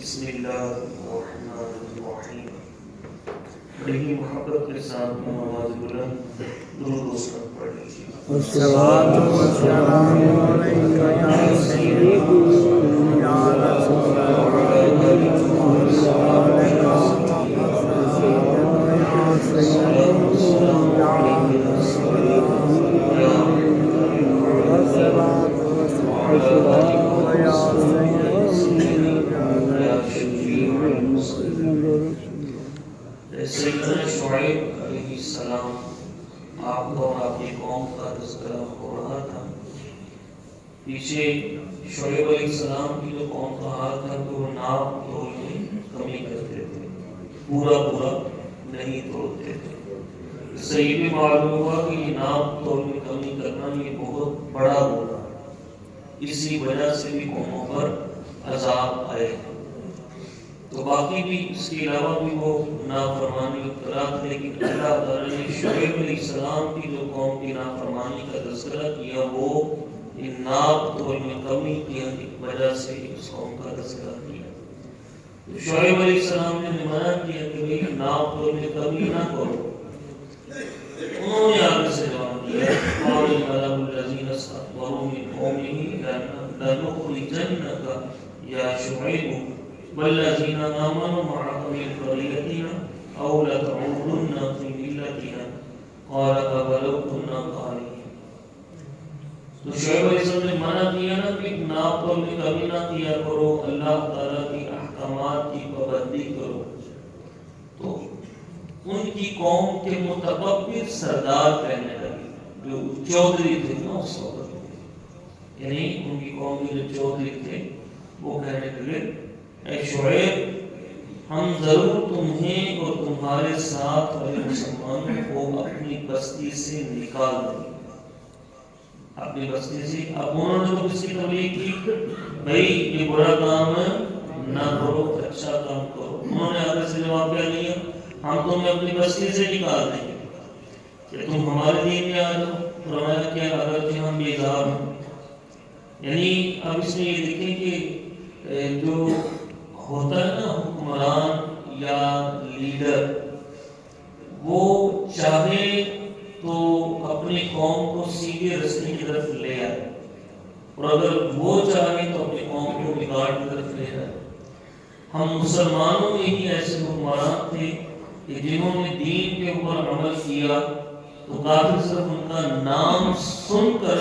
بسم اللہ الرحمن الرحیم. بڑی ہی محبت کے ساتھ آواز بلند درود و سلام پڑھ لیجیے. الصلاۃ والسلام علیک یا سیدی یا رسول سیدنا شعیب علیہ السلام آپ کو اور آپ کی قوم کا تذکرہ ہو رہا تھا. پیچھے شعیب علیہ السلام کی جو قوم کا حال تھا کہ وہ ناپ تول میں کمی کرتے تھے, پورا نہیں توڑتے تھے. اس سے یہ بھی معلوم ہوا کہ یہ ناپ تول میں کمی کرنا یہ بہت بڑا گناہ ہے. اسی وجہ سے بھی قوموں پر عذاب آئے. تو باقی بھی اس کے علاوہ بھی وہ نافرمانی اختلاف, لیکن اللہ تعالیٰ نے شعیب علیہ السلام کی جو قوم کی نافرمانی کا تذکرہ کیا وہ ان ناپ تول میں کمی کی وجہ سے اس قوم کا تذکرہ کیا. تو شعیب علیہ السلام نے منع کیا کہ بھئی ناپ تول میں کمی نہ کرو. انہوں نے آگے سے جواب دیا قال الملأ الذین استكبروا من قومه لنخرجنك یا شعیب والذین آمنوا معك من قريتنا أو لتعودن في ملتنا قال أولو كنا كارهين. تو شعیب علیہ السلام نے منع کیا نا کہ ناپ تول میں کمی نہ کیا کرو, اللہ تعالیٰ کی احکامات کی پابندی کرو. تو ان کی قوم کے متکبر سردار کہنے لگے, جو چودھری تھے نا اس وقت, یعنی ان کی قوم کے جو چودھری تھے وہ کہنے لگے اے شعیب ہم ضرور تمہیں اور تمہارے ساتھ والے مسلمانوں کو اپنی بستی سے نکال دیں گے. اپنی بستی سے. اب انہوں نے تو اس کی تبلیغ کی بھئی یہ برا کام نہ کرو, اچھا کام کرو. انہوں نے آگے سے جواب کیا دیا ہم تمہیں اپنی بستی سے نکال دیں گے کہ تم ہمارے دین میں آ جاؤ. فرمایا کیا اگرچہ ہم بیزار ہوں. یعنی اب اس میں یہ دیکھیں کہ جو ہوتا ہے نا حکمران یا لیڈر, وہ چاہے تو اپنی قوم کو سیدھے راستے کی طرف لے آئے, اور اگر وہ چاہے تو اپنی قوم کو بگاڑ کی طرف لے آئے. ہم مسلمانوں میں ہی ایسے حکمران تھے کہ جنہوں نے دین کے اوپر عمل کیا تو کافی صرف ان کا نام سن کر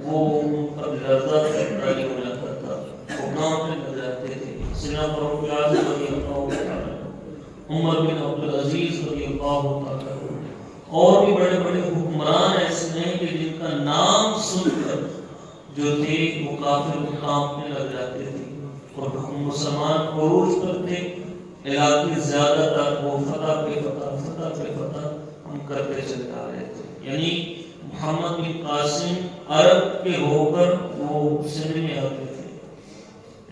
وہ ان کا لرزہ تاری ہو جاتا تھا, وہ کام پہ لگ جاتے تھے. سیدنا فاروق اعظم رضی اللہ تعالیٰ, عمر بن عبدالعزیز رضی اللہ تعالیٰ, اور بھی بڑے بڑے حکمران ایسے ہیں کہ جن کا نام سن کر جو تھے وہ کافر مقام پہ لگ جاتے تھے, اور مسلمان عروج کرتے علاقے زیادہ تر وہ فتح پہ فتح ہم کرتے چلے آ رہے تھے. یعنی محمد بن قاسم عرب کے ہو کر وہ سندھ میں آتے تھے.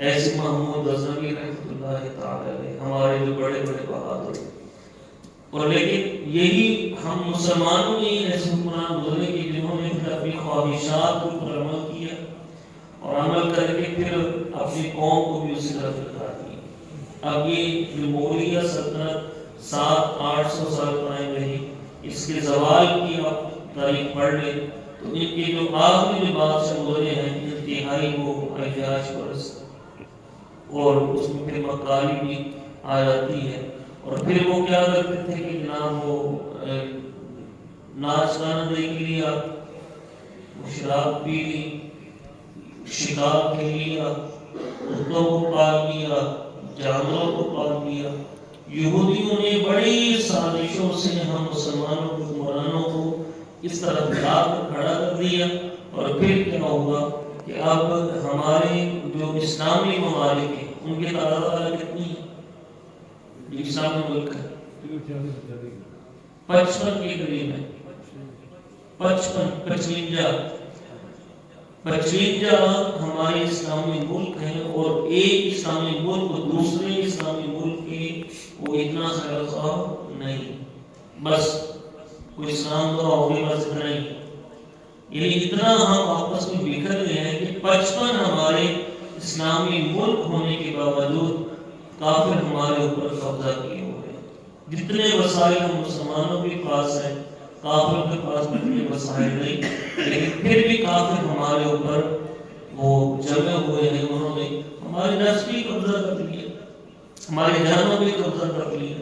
ایسے محمود غزنوی رحمۃ اللہ تعالی علیہ ہمارے جو بڑے بڑے بہادر. اور لیکن یہی ہم مسلمانوں نے ایسے حکمران گزرے کہ جنہوں نے پھر اپنی خواہشات پر عمل کیا اور عمل کر کے پھر اپنی قوم کو بھی اسی طرف لگا دیا. اب یہ جو مغلیہ سلطنت 700-800 سال قائم رہی, اس کے زوال کی آپ تاریخ پڑھ لیں تو ان کے جو آخری جو بادشاہ گزرے ہیں انتہائی وہ احتجاج پرست, اور اس میں پھر مکاری بھی آ جاتی ہے. اور پھر وہ کیا کرتے تھے کہ جناب وہ ناچ گانا دیکھ لیا, شراب پی لی, شکار کھیل لیا, کتوں کو پال لیا, جانوروں کو پال لیا. یہودیوں نے بڑی سازشوں سے ہم مسلمانوں کو, حکمرانوں کو اس طرح لا کر کھڑا کر دیا. اور پھر کیا ہوگا کہ اب ہمارے جو اسلامی ممالک ہیں ان کی تعداد کتنی ہے؟ اسلامی ملک ہے 55 کے قریب ہے, 55 ہمارے اسلامی ملک ہیں, اور ایک اسلامی ملک دوسرے اسلامی ملک کے وہ اتنا سا نہیں, بس کوئی اسلام کا ہوگی بس اتنا ہی. یعنی اتنا ہم آپس میں بکھر گئے ہیں کہ 55 ہمارے اسلامی ملک ہونے کے باوجود کافر ہمارے اوپر قبضہ کیے ہوئے ہیں۔ جتنے وسائل ہم مسلمانوں کے پاس ہیں کافروں کے پاس اتنے وسائل نہیں، لیکن پھر بھی کافر ہمارے اوپر وہ جمے ہوئے ہیں، انہوں نے ہمارے نفس بھی قبضہ کر لیا، ہماری جانوں بھی قبضہ کر لیا۔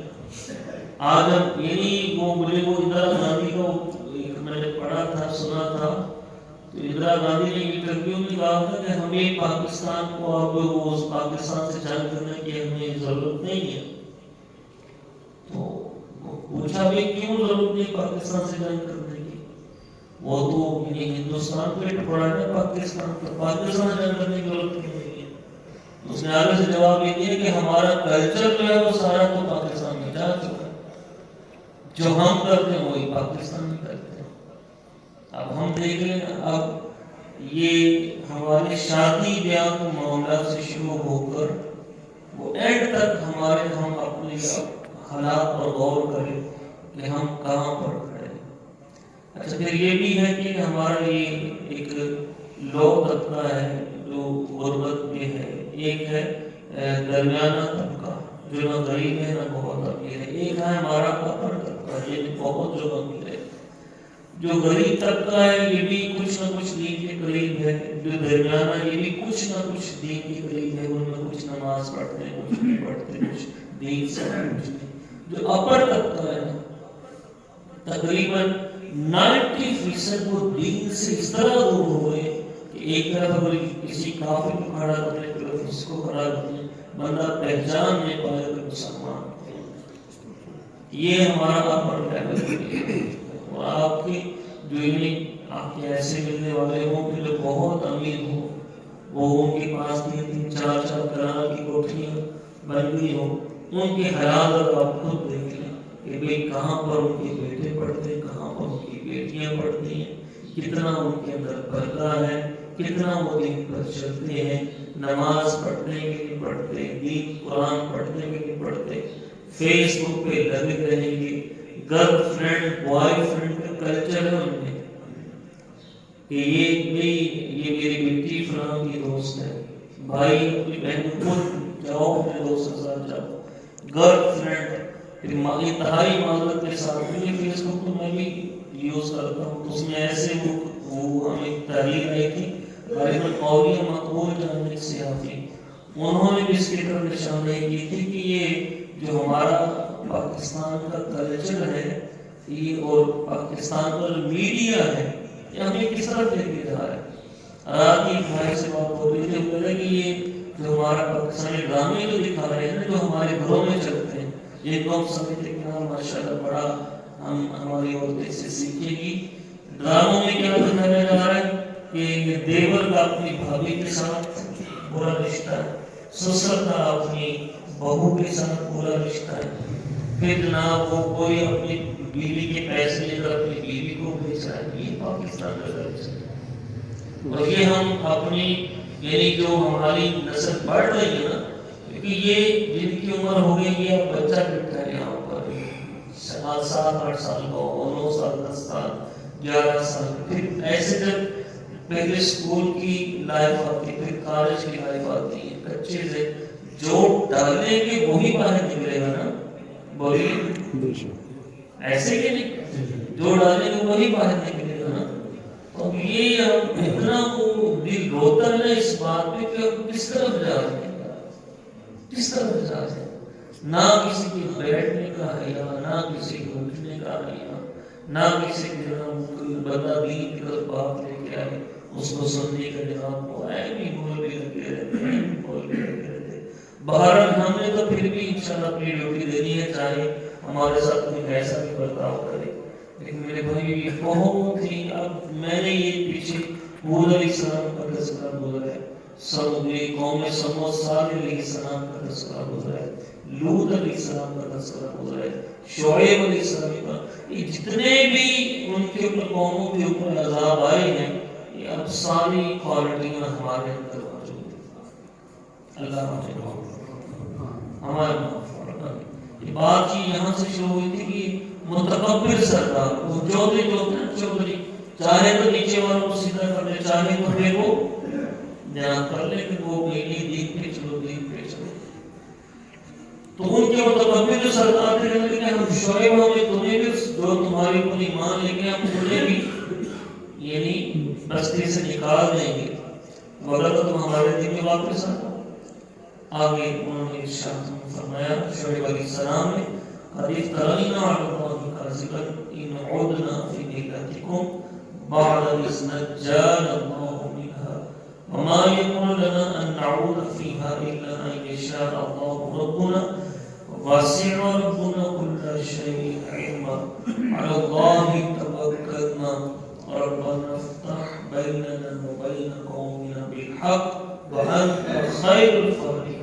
آج ہم یعنی وہ مجھے وہ اندرا گاندھی کا ایک میں نے پڑھا تھا سنا تھا، تو اندرا گاندھی نے انٹرویو میں کہا تھا کہ ہمیں پاکستان کو اب اس پاکستان سے جنگ کرنے کی ہمیں ضرورت نہیں ہے۔ تو پوچھا بھی کیوں ضرورت نہیں پاکستان سے جنگ کرنے کی؟ وہ تو ہندوستان پہ پڑا ہے پاکستان سے جنگ کرنے کی ضرورت نہیں ہے۔ اس نے آگے سے جواب یہ دیا کہ ہمارا کلچر جو ہے وہ سارا تو پاکستان میں جا چکا ہے، جو ہم کرتے ہیں وہی پاکستان میں کرتے ہیں۔ اب ہم دیکھ لیں، اب یہ ہمارے شادی بیاہ کے معاملات سے شروع ہو کر وہ اینڈ تک ہم اپنے حالات پر غور کریں کہ ہم کہاں پر کھڑے ہیں۔ اچھا پھر یہ بھی ہے کہ ہمارا یہ ایک لو طبقہ ہے جو غربت میں ہے، ایک ہے درمیانہ طبقہ جو نہ غریب ہے نہ بہت امیر ہے، ایک ہے ہمارا اپر طبقہ یہ بہت جو امیر ہے۔ جو غریب طبقہ ہے یہ بھی کچھ نہ کچھ دین کے قریب ہے، جو درمیانہ یہ بھی کچھ نہ کچھ دین کے قریب ہے، ان میں کچھ نماز پڑھتے ہیں کچھ نہیں پڑھتے، کچھ دین سے کچھ نہیں۔ جو اپر طبقہ ہے تقریباً 90% وہ دین سے اس طرح دور ہوئے کہ ایک طرف اگر کسی کافر کو کھڑا کرنے کی طرف اس کو کھڑا کرنے بندہ پہچان نہیں پائے کہ مسلمان یہ ہمارا اپر لیول ہے۔ اور آپ کی جو آپ کے ایسے ملنے والے ہوں کہ جو بہت امیر ہوں، وہ ان کے پاس 3-3 4-4 کروڑ کی کوٹھیاں بن گئی ہوں، ان کے حالات اگر آپ خود دیکھ لیں کہ بھئی کہاں پر ان کے بیٹے پڑھتے ہیں، کہاں پر ان کی بیٹیاں پڑھتی ہیں، کتنا ان کے اندر پردہ ہے، کتنا وہ دین پر چلتے ہیں، نماز پڑھتے ہیں کہ نہیں پڑھتے، دین قرآن پڑھتے ہیں کہ نہیں پڑھتے، فیس بک پہ لگے رہیں گے، گرل فرینڈ بوائے فرینڈ کا کلچر ہے ان میں کہ یہ میری بیٹی فلاں کی دوست ہے، بھائی اپنی بہن کو جاؤ اپنے دوست کے ساتھ جاؤ، گرل فرینڈ انتہائی معذرت کے ساتھ بھی فیس بک کو میں بھی یوز کرتا ہوں، تو اس میں ایسے وہ ہمیں تحریر آئی تھی غالباً قوریہ مقبول جاننے صحافی، انہوں نے بھی اس کی طرف نشاندہی کی تھی کہ یہ جو ہمارا پاکستان کا کلچر ہے یہ اور پاکستان کا جو میڈیا ہے یہ ہمیں کس طرف لے کے جا رہا ہے۔ رات کی بھائی سے بات ہو رہی تھی، وہ کہ یہ جو ہمارا پاکستانی ڈرامے جو دکھا رہے ہیں جو ہمارے گھروں میں چلتے ہیں، یہ تو ہم سمجھتے کہ ہاں ماشاءاللہ بڑا ہماری عورتیں سے سیکھے گی۔ ڈراموں میں کیا دکھایا جا رہا ہے کہ دیور کا اپنی بھابھی کے ساتھ برا رشتہ ہے، سسر کا اپنی بہو کے ساتھ برا رشتہ ہے، پھر جناب وہ کوئی اپنی بیوی کے پیسے لے کر اپنی بیوی کو بیچ رہا ہے، یہ پاکستان کا کلچر ہے۔ اور یہ ہم اپنی یعنی جو ہماری نسل بڑھ رہی ہے نا، کیونکہ یہ جن کی عمر ہو گئی یہ اب بچہ بیٹھا ہے یہاں پر 7-8 سال کا 9 سال 10 سال 11 سال، پھر ایسے جب پہلے اسکول کی لائف آتی ہے پھر کالج کی لائف آتی ہے، بچے سے جو ڈالیں گے وہی باہر نکلے گا نا، بولیے ایسے کہ نہیں، جو ڈالیں گے وہی باہر نکلے گا نا۔ تو یہ اتنا وہ دل روتا ہے اس بات پہ کہ ہم کس طرف جا رہے ہیں، کس طرف جا رہے ہیں، نہ کسی کے بیٹھنے کا حیا، نہ کسی کے اٹھنے کا حیا، نہ کسی کے بندہ دین کی طرف بات لے کے آئے اس کو سننے کا جواب کو آئے بھی بول بھی لگے رہتے ہیں، بول بھی لگے رہتے ہیں۔ بہرحال ہم نے تو پھر بھی انشاءاللہ اپنی ڈیوٹی دینی ہے، چاہے ہمارے ساتھ کوئی کیسا بھی برتاؤ کرے، لیکن میرے بھائی یہ قوم تھی۔ اب میں نے یہ پیچھے حود علیہ السلام کا تذکرہ گزرا ہے، قوم سمود صالح علیہ السلام کا تذکرہ گزرا ہے، لوط علیہ السلام کا تذکرہ گزرا ہے، شعیب علیہ السلام کا، یہ جتنے بھی ان کے اوپر قوموں کے اوپر عذاب آئے ہیں یہ اب ساری کوالٹیاں ہمارے اندر موجود ہیں۔ اللہ ہمارے یہ بات چیز یہاں سے شروع ہوئی تھی کہ متکبر سردار وہ چودھری چاہے تو نیچے والوں کو سیدھا کر لے، چاہے تو پھر وہ جہاں کر لے کہ وہ میری دین پہ چلو، دین پہ چلو۔ تو ان کے متقبل جو سردار تھے کہنے لگے ہم شعیب ہمیں تمہیں بھی جو تمہاری پر ایمان لے کے ہم تمہیں بھی یعنی بستی سے نکال دیں گے مگر تو تم ہمارے دین میں واپس آگے انہوں نے ارشاد فرمایا شعیب علیہ السلام نے حدیث ترائنا علی اللہ کاذبا ان عدنا فی ملتکم بعد اذ نجانا اللہ منها وما يكون لنا ان نعود فيها الا ان يشاء الله ربنا واسع ربنا كل شيء علما على الله توكلنا ربنا افتح بيننا وبين قومنا بالحق وانت خير الفاتحين.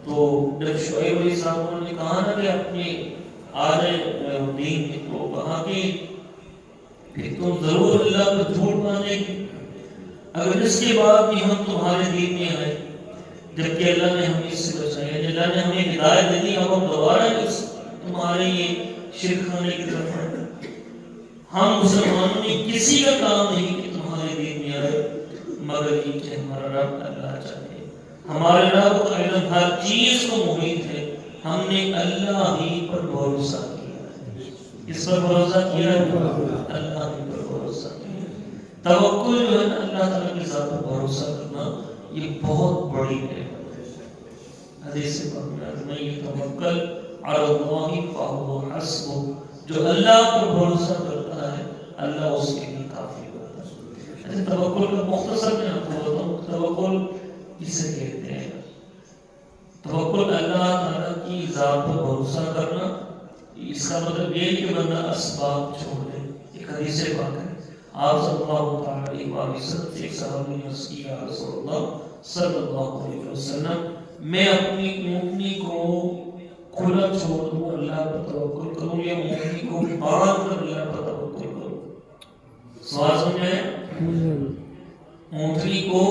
تو جب شعیب علیہ السلام نے کہا نا کہ اپنے آل دین میں تو کہا کہ تم ضرور اللہ پر جھوٹ مانے گے اگر اس کے بعد بھی ہم تمہارے دین میں آئے جبکہ اللہ نے ہمیں اس سے بچایا اللہ نے ہمیں ہدایت دے دی اب ہم دوبارہ تمہارے یہ شرک خانے کی طرف آئے ہم مسلمانوں نے کسی کا کام نہیں کہ تمہارے دین میں آئے مگر یہ کہ ہمارا رب اللہ چاہے ہمارے رب کا علم ہر چیز کو محیط ہے ہم نے اللہ ہی پر بھروسہ کیا ہے کس پر بھروسہ کیا ہے اللہ ہی پر بھروسہ کیا ہے توکل جو ہے اللہ تعالیٰ کی ذات پر بھروسہ کرنا یہ بہت بڑی نعمت ہے حدیث پاک میں یہ توکل علی اللہ فہو حسبہ جو اللہ پر بھروسہ کرتا ہے اللہ اس کے لیے کافی ہوتا ہے. ایسے توکل کا مختصر میں آپ کو بتاؤں توکل کسے کہتے ہیں توکل اللہ تعالیٰ کی ذات پر بھروسہ کرنا اس کا مطلب یہ کہ بندہ اسباب چھوڑ دے. ایک حدیث پاک ہے آپ صلی اللہ علیہ وسلم سے ایک صحابی نے عرض کیا یا رسول اللہ صلی اللہ علیہ وسلم میں اپنی اونٹنی کو کھلا چھوڑ دوں اللہ پر توکل کروں یا اونٹنی کو باندھ کر اللہ پر توکل کروں. سوال سمجھائیں اونٹنی کو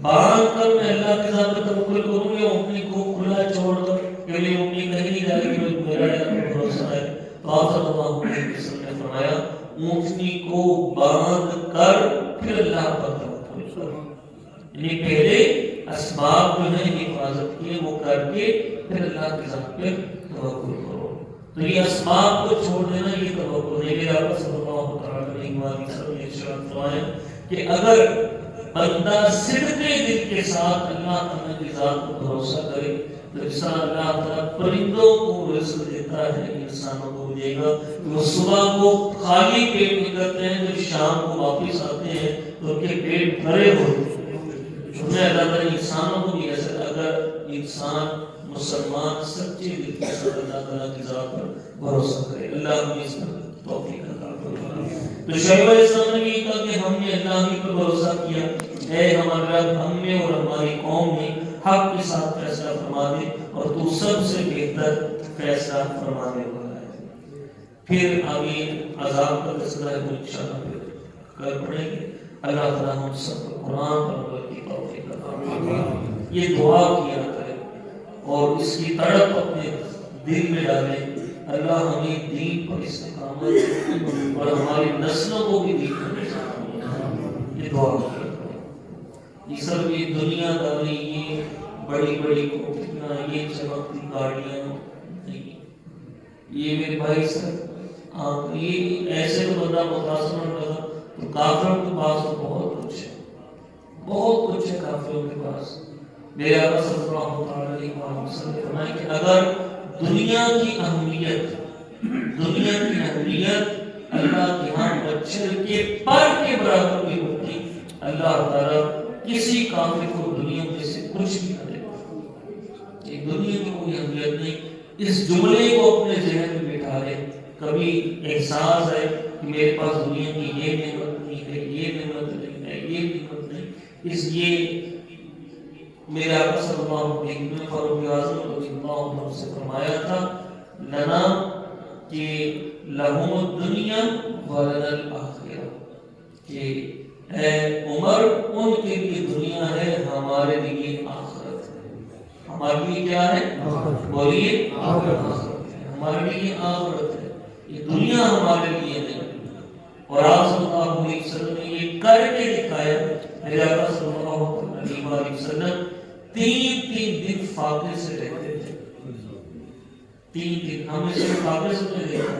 باندھ کر میں اللہ کے ذات پر توکل کروں یا اونٹنی کو کھلا چھوڑ کر کہ میری اونٹنی کہیں نہیں جائے گی میرا بھروسہ ہے. تو آپ صلی اللہ علیہ وسلم نے فرمایا اونٹنی کو باندھ کر پھر اللہ پر توکل کرو یعنی پہلے اسباب جو ہے حفاظت کی وہ کر کے پھر اللہ کے ذات پر توکل کرو. تو یہ اسباب کو چھوڑ دینا یہ توکل ہے. میرے آقا صلی اللہ علیہ وسلم نے ارشاد فرمایا کہ اگر بندہ صدق دل کے ساتھ اللہ تعالیٰ کی ذات پر بھروسہ کرے تو جس طرح اللہ تعالیٰ پرندوں کو رزق دیتا ہے انسانوں کو دے گا. وہ صبح کو خالی پیٹ نکلتے ہیں جب شام کو واپس آتے ہیں تو ان کے پیٹ بھرے ہوتے ہیں. اللہ تعالیٰ انسانوں کو بھی ایسا اگر انسان مسلمان سچے دل کے ساتھ اللہ تعالیٰ کی ذات پر بھروسہ کرے اللہ ہمیں اس پر توفیق عطا فرمائے. تو شعیب علیہ السلام نے یہ کہا کہ ہم نے اللہ ہی پر بھروسہ کیا اے ہمارا رب ہم میں اور ہماری قوم میں حق کے ساتھ فیصلہ فرما دے اور تو سب سے بہتر فیصلہ فرمانے والا ہے. پھر آگے عذاب کا فیصلہ ہے وہ انشاءاللہ کل پڑھیں گے. اللہ تعالیٰ ہم سب کو قرآن پر عمل کی توفیق عطا فرمائے. یہ دعا کیا کرے اور اس کی تڑپ اپنے دل میں ڈالیں اللہ ہمیں دین پر استقامت اور ہماری نسلوں کو بھی دین پر استقامت یہ دعا کیا کرے. یہ سب یہ دنیا داری یہ بڑی بڑی کوٹیاں یہ چمکتی گاڑیاں نہیں یہ میرے بھائی سر یہ ایسے تو بندہ متاثر ہوتا تھا تو کافروں کے پاس تو بہت کچھ ہے کافروں کے پاس. میرے آقا صلی اللہ علیہ وسلم نے فرمایا کہ اگر دنیا کی اہمیت اللہ کے ہاں مچھر کے پر کے برابر بھی ہوتی اللہ تعالیٰ کسی کافر کو دنیا میں سے کچھ بھی نہ دے. ایک دنیا کی کوئی اہمیت نہیں. اس جملے کو اپنے ذہن میں بٹھا لے. کبھی احساس ہے کہ میرے پاس دنیا کی یہ نعمت نہیں ہے یہ نعمت نہیں ہے یہ نعمت نہیں اس لیے میرے آقا صلی اللہ علیہ وسلم فاروق اعظم رضی اللہ عنہ سے فرمایا تھا لنا کہ لہم الدنیا ولنا الآخرہ کہ اے عمر ان کے لیے دنیا ہے ہمارے لیے آخرت ہے. ہمارے لیے کیا ہے بولیے آخرت ہے. ہمارے لیے آخرت ہے یہ دنیا ہمارے لیے نہیں. اور آپ صلی اللہ علیہ وسلم نے یہ کر کے دکھایا. میرے آقا صلی اللہ علیہ وسلم 3 دن فاقے سے رہتے تھے. 3 دن ہم اسے فاقے سے تو دیکھا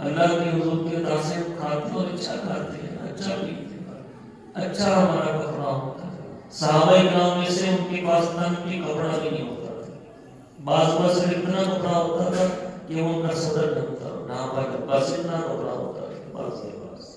اللہ کے حضور کے داسے کھاتے اور اچھا کھاتے ہیں, اچھا پیتے ہیں, اچھا ہمارا کپڑا ہوتا ہے. صحابہ کرام میں سے ان کے پاس تن کی کپڑا بھی نہیں ہوتا تھا. بعض بس اتنا کپڑا ہوتا تھا کہ وہ ان کا صدر ڈھکتا نہ بس اتنا کپڑا ہوتا تھا بعض کے پاس.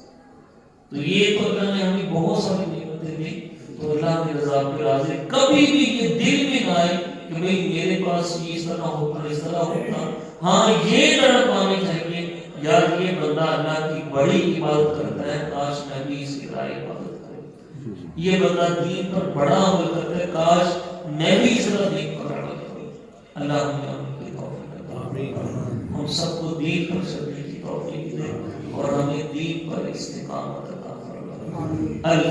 تو یہ تو اللہ نے ہمیں بہت ساری نعمتیں دی. تو اللہ کی رضا کے راضی کبھی بھی یہ دل میں نہ آئے کہ بھئی میرے پاس یہ اس طرح ہوتا اس طرح ہوتا. ہاں یہ ڈر پانے چاہیے یار یہ بندہ اللہ کی بڑی عبادت کرتا ہے, کاش میں بھی اس کی طرح عبادت کروں. یہ بندہ دین پر بڑا عمل کرتا ہے, کاش میں بھی اس طرح دین پر عمل کروں. اللہ ہمیں کی توفیق عطا فرمائے, ہم سب کو دین پر چلنے کی توفیق دے اور ہمیں دین پر استقامت عطا فرمائے.